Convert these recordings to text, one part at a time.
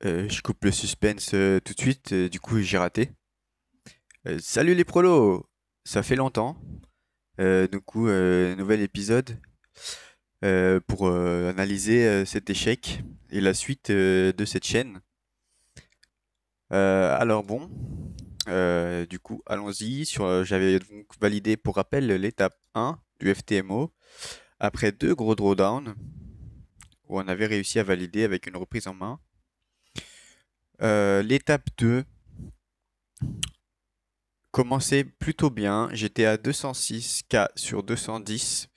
Je coupe le suspense tout de suite, du coup j'ai raté. Salut les prolos, ça fait longtemps. Nouvel épisode pour analyser cet échec et la suite de cette chaîne. Alors bon, allons-y. J'avais donc validé pour rappel l'étape 1 du FTMO après deux gros drawdowns où on avait réussi à valider avec une reprise en main. L'étape 2 commençait plutôt bien. J'étais à 206K sur 210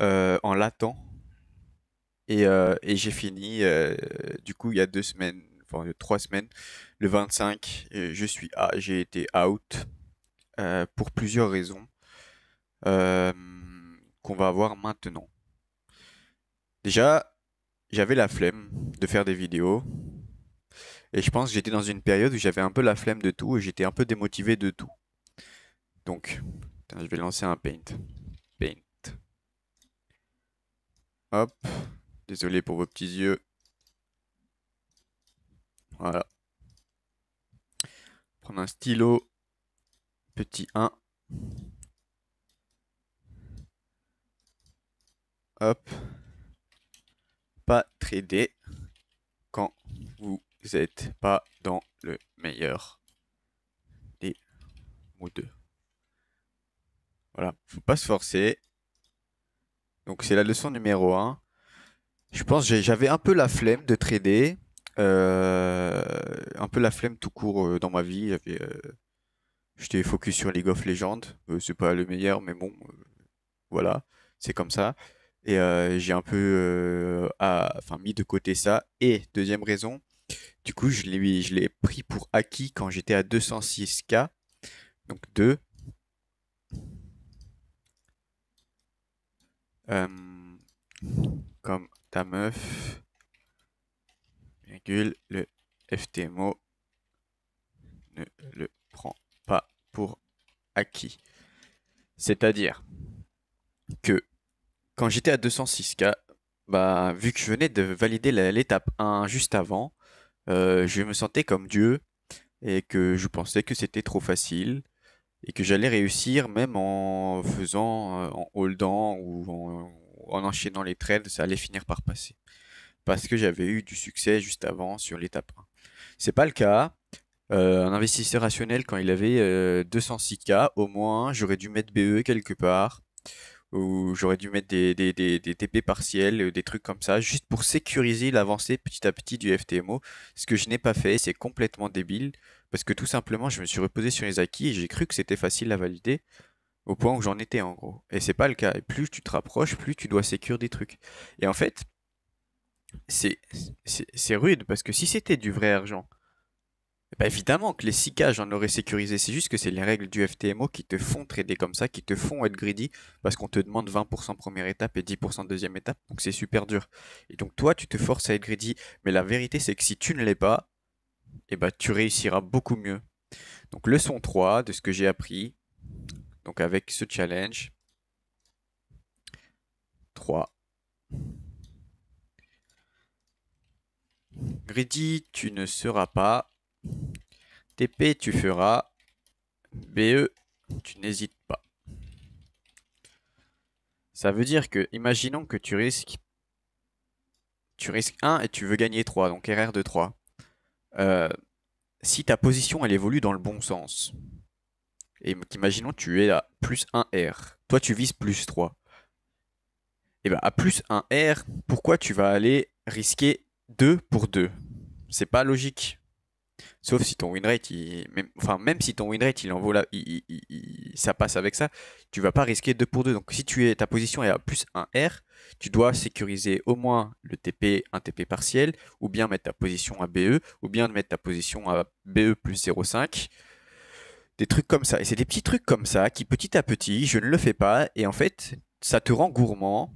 en latent. Et j'ai fini, du coup, il y a 2 semaines, enfin 3 semaines, le 25, j'ai été out pour plusieurs raisons euh, qu'on va voir maintenant. Déjà, j'avais la flemme de faire des vidéos. Et je pense que j'étais dans une période où j'avais un peu la flemme de tout et j'étais un peu démotivé de tout. Donc, je vais lancer un paint. Paint. Hop. Désolé pour vos petits yeux. Voilà. Prendre un stylo. Petit 1. Hop. Pas trader quand vous n'êtes pas dans le meilleur des moods. Voilà. Faut pas se forcer. Donc c'est la leçon numéro 1. Je pense que j'avais un peu la flemme de trader. Un peu la flemme tout court dans ma vie. J'étais focus sur League of Legends. C'est pas le meilleur, mais bon, voilà, c'est comme ça. Et j'ai un peu enfin, mis de côté ça. Et deuxième raison, du coup, je l'ai pris pour acquis quand j'étais à 206K. Donc 2. Comme ta meuf, virgule, le FTMO ne le prend pas pour acquis. C'est-à-dire que quand j'étais à 206K, bah, vu que je venais de valider l'étape 1 juste avant, je me sentais comme Dieu et que je pensais que c'était trop facile et que j'allais réussir même en faisant, en holdant ou en enchaînant les trades, ça allait finir par passer. Parce que j'avais eu du succès juste avant sur l'étape 1. C'est pas le cas. Un investisseur rationnel, quand il avait 206K, au moins, j'aurais dû mettre BE quelque part, ou j'aurais dû mettre des TP partiels, des trucs comme ça, juste pour sécuriser l'avancée petit à petit du FTMO. Ce que je n'ai pas fait, c'est complètement débile, parce que tout simplement, je me suis reposé sur les acquis et j'ai cru que c'était facile à valider, au point où j'en étais en gros. Et c'est pas le cas. Et plus tu te rapproches, plus tu dois sécuriser des trucs. Et en fait, c'est c'est rude, parce que si c'était du vrai argent, bah évidemment que les 6K, j'en aurais sécurisé. C'est juste que c'est les règles du FTMO qui te font trader comme ça, qui te font être greedy, parce qu'on te demande 20% première étape et 10% deuxième étape, donc c'est super dur. Et donc toi, tu te forces à être greedy, mais la vérité c'est que si tu ne l'es pas, eh bah, tu réussiras beaucoup mieux. Donc leçon 3 de ce que j'ai appris, donc avec ce challenge, 3. Greedy, tu ne seras pas. TP, tu feras. BE, tu n'hésites pas. Ça veut dire que, imaginons que tu risques 1 et tu veux gagner 3, donc RR de 3. Euh, Si ta position elle évolue dans le bon sens, et qu'imaginons tu es à plus 1 R, toi tu vises plus 3, et bien à plus 1 R, pourquoi tu vas aller risquer 2 pour 2? C'est pas logique. Sauf si ton win rate, même si ton win rate il en vaut ça passe avec ça, tu vas pas risquer 2 pour 2. Donc si ta position est à plus 1 R, tu dois sécuriser au moins le TP, un TP partiel, ou bien mettre ta position à BE, ou bien mettre ta position à BE plus 0,5. Des trucs comme ça. Et c'est des petits trucs comme ça qui petit à petit, je ne le fais pas, et en fait, ça te rend gourmand,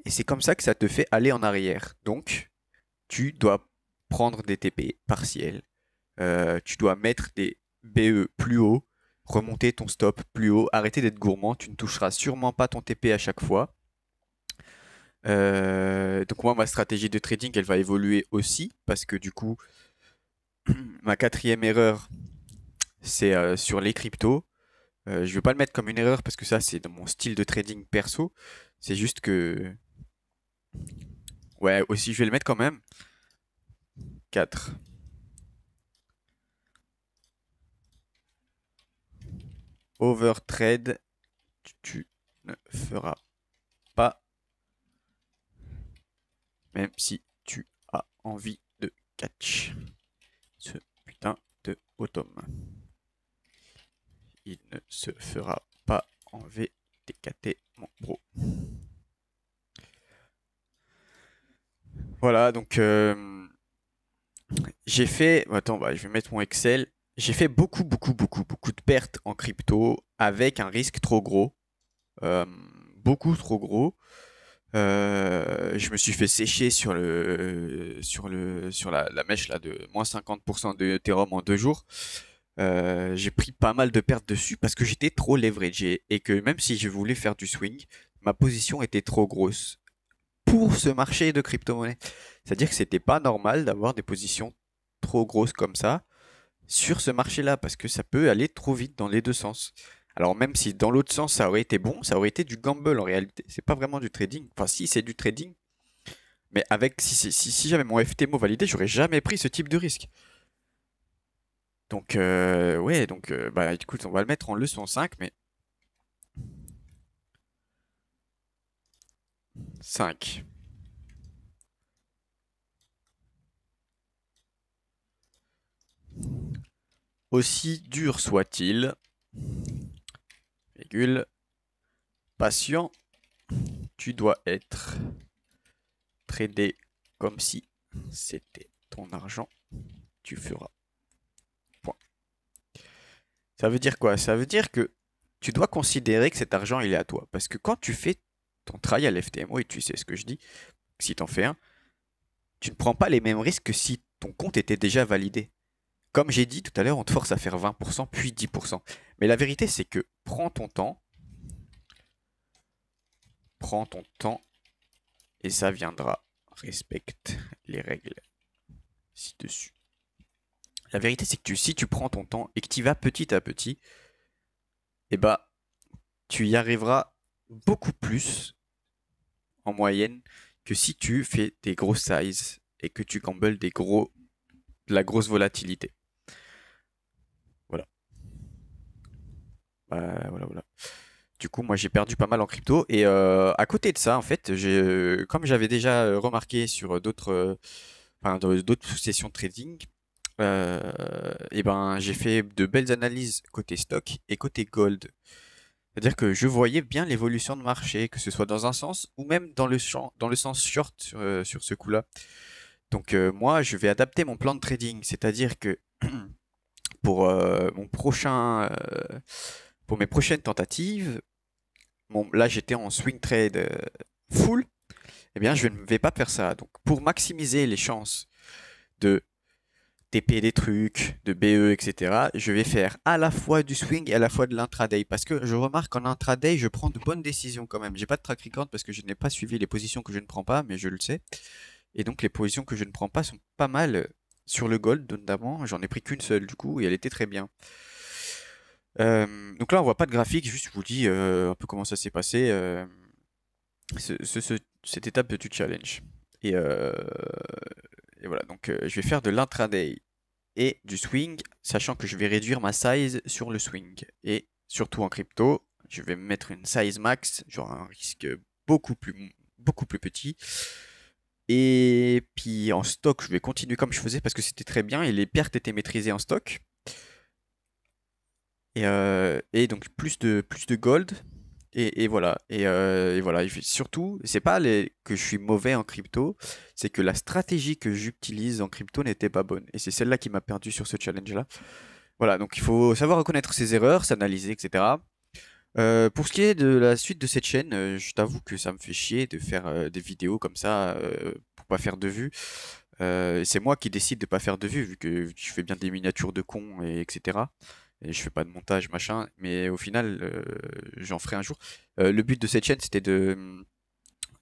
et c'est comme ça que ça te fait aller en arrière. Donc, tu dois prendre des TP partiels. Tu dois mettre des BE plus haut, remonter ton stop plus haut, arrêter d'être gourmand, tu ne toucheras sûrement pas ton TP à chaque fois. Donc moi, ma stratégie de trading, elle va évoluer aussi parce que du coup, ma quatrième erreur, c'est sur les cryptos. Je vais pas le mettre comme une erreur parce que ça, c'est dans mon style de trading perso. C'est juste que, ouais, aussi, je vais le mettre quand même. 4. Overtrade, tu ne feras pas, même si tu as envie de catch ce putain de bottom. Il ne se fera pas en VTKT, mon bro. Voilà, donc j'ai fait. Attends, bah, je vais mettre mon Excel. J'ai fait beaucoup de pertes en crypto avec un risque trop gros. Euh, Beaucoup trop gros. Je me suis fait sécher sur la mèche là de moins 50% de Ethereum en 2 jours. J'ai pris pas mal de pertes dessus parce que j'étais trop leveragé et que même si je voulais faire du swing, ma position était trop grosse pour ce marché de crypto-monnaie. C'est-à-dire que c'était pas normal d'avoir des positions trop grosses comme ça sur ce marché-là parce que ça peut aller trop vite dans les deux sens. Alors même si dans l'autre sens ça aurait été bon, ça aurait été du gamble en réalité. C'est pas vraiment du trading. Enfin si c'est du trading, mais avec si j'avais mon FTMO validé, j'aurais jamais pris ce type de risque. Donc ouais, donc bah écoute, on va le mettre en leçon 5, mais 5. Aussi dur soit-il, virgule, patient, tu dois être tradé comme si c'était ton argent, tu feras. Point. Ça veut dire quoi? Ça veut dire que tu dois considérer que cet argent, il est à toi. Parce que quand tu fais ton trial FTMO, et tu sais ce que je dis, si t'en fais un, tu ne prends pas les mêmes risques que si ton compte était déjà validé. Comme j'ai dit tout à l'heure, on te force à faire 20% puis 10%. Mais la vérité, c'est que prends ton temps, et ça viendra. Respecte les règles ci-dessus. La vérité, c'est que si tu prends ton temps et que tu y vas petit à petit, eh bah, tu y arriveras beaucoup plus en moyenne que si tu fais des gros sizes et que tu gambles de la grosse volatilité. Voilà. Voilà. Du coup, moi, j'ai perdu pas mal en crypto. Et à côté de ça, en fait, comme j'avais déjà remarqué sur enfin, dans d'autres sessions de trading, et ben, j'ai fait de belles analyses côté stock et côté gold. C'est-à-dire que je voyais bien l'évolution de marché, que ce soit dans un sens ou même dans le sens short sur ce coup-là. Donc moi, je vais adapter mon plan de trading, c'est-à-dire que pour pour mes prochaines tentatives, là j'étais en swing trade full, eh bien je ne vais pas faire ça. Donc pour maximiser les chances de TP des trucs, de BE, etc., je vais faire à la fois du swing et à la fois de l'intraday. Parce que je remarque qu'en intraday, je prends de bonnes décisions quand même. J'ai pas de track record parce que je n'ai pas suivi les positions que je ne prends pas, mais je le sais. Et donc les positions que je ne prends pas sont pas mal sur le gold notamment. J'en ai pris qu'une seule du coup et elle était très bien. Donc là on voit pas de graphique, juste je vous dis un peu comment ça s'est passé cette étape du challenge. Et, euh, et voilà, donc je vais faire de l'intraday et du swing, sachant que je vais réduire ma size sur le swing. Et surtout en crypto, je vais me mettre une size max, genre un risque beaucoup plus petit. Et puis en stock, je vais continuer comme je faisais parce que c'était très bien et les pertes étaient maîtrisées en stock. Et donc plus de gold. Et voilà. Et voilà. Surtout, c'est pas que je suis mauvais en crypto, c'est que la stratégie que j'utilise en crypto n'était pas bonne. Et c'est celle-là qui m'a perdu sur ce challenge-là. Voilà, donc il faut savoir reconnaître ses erreurs, s'analyser, etc. Pour ce qui est de la suite de cette chaîne, je t'avoue que ça me fait chier de faire des vidéos comme ça pour pas faire de vues. C'est moi qui décide de pas faire de vues vu que je fais bien des miniatures de cons et etc. Et je fais pas de montage machin, mais au final j'en ferai un jour. Le but de cette chaîne c'était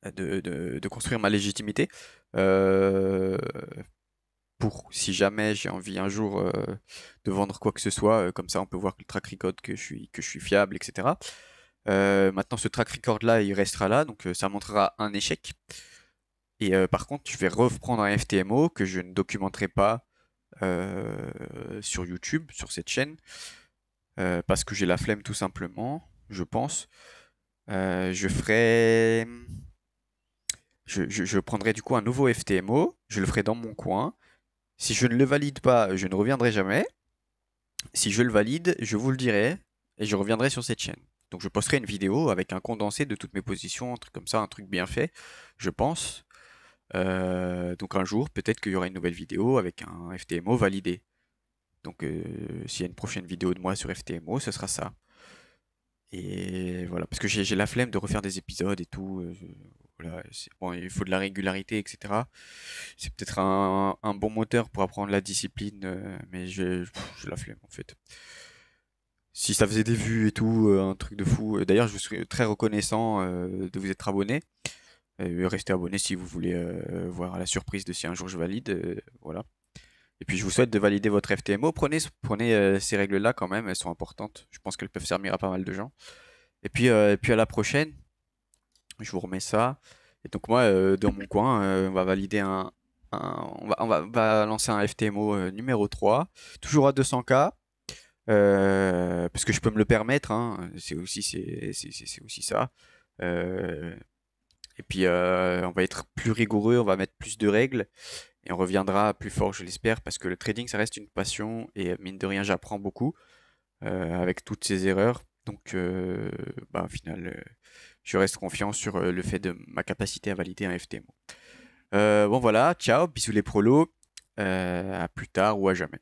de construire ma légitimité. Euh, pour si jamais j'ai envie un jour de vendre quoi que ce soit, comme ça on peut voir que le track record que je suis fiable, etc. Maintenant ce track record là il restera là, donc ça montrera un échec. Et par contre je vais reprendre un FTMO que je ne documenterai pas sur YouTube, sur cette chaîne, parce que j'ai la flemme tout simplement, je pense. Je ferai, je prendrai du coup un nouveau FTMO, je le ferai dans mon coin. Si je ne le valide pas, je ne reviendrai jamais. Si je le valide, je vous le dirai et je reviendrai sur cette chaîne. Donc je posterai une vidéo avec un condensé de toutes mes positions, un truc comme ça, un truc bien fait, je pense. Donc un jour, peut-être qu'il y aura une nouvelle vidéo avec un FTMO validé. Donc s'il y a une prochaine vidéo de moi sur FTMO, ce sera ça. Et voilà, parce que j'ai la flemme de refaire des épisodes et tout. Voilà, bon, il faut de la régularité, etc. C'est peut-être un bon moteur pour apprendre la discipline, mais j'ai la flemme en fait. Si ça faisait des vues et tout, un truc de fou. D'ailleurs, je vous serais très reconnaissant de vous être abonné. Restez abonné si vous voulez voir la surprise de si un jour je valide. Voilà. Et puis je vous souhaite de valider votre FTMO. Prenez ces règles-là quand même, elles sont importantes. Je pense qu'elles peuvent servir à pas mal de gens. Et puis à la prochaine, je vous remets ça. Et donc moi, dans mon coin, on va valider on va lancer un FTMO numéro 3, toujours à 200K. Parce que je peux me le permettre, hein, c'est aussi ça. Euh, et puis on va être plus rigoureux, on va mettre plus de règles et on reviendra plus fort, je l'espère, parce que le trading ça reste une passion et mine de rien j'apprends beaucoup avec toutes ces erreurs. Donc au final, je reste confiant sur le fait de ma capacité à valider un FTMO. Bon voilà, ciao, bisous les prolos, à plus tard ou à jamais.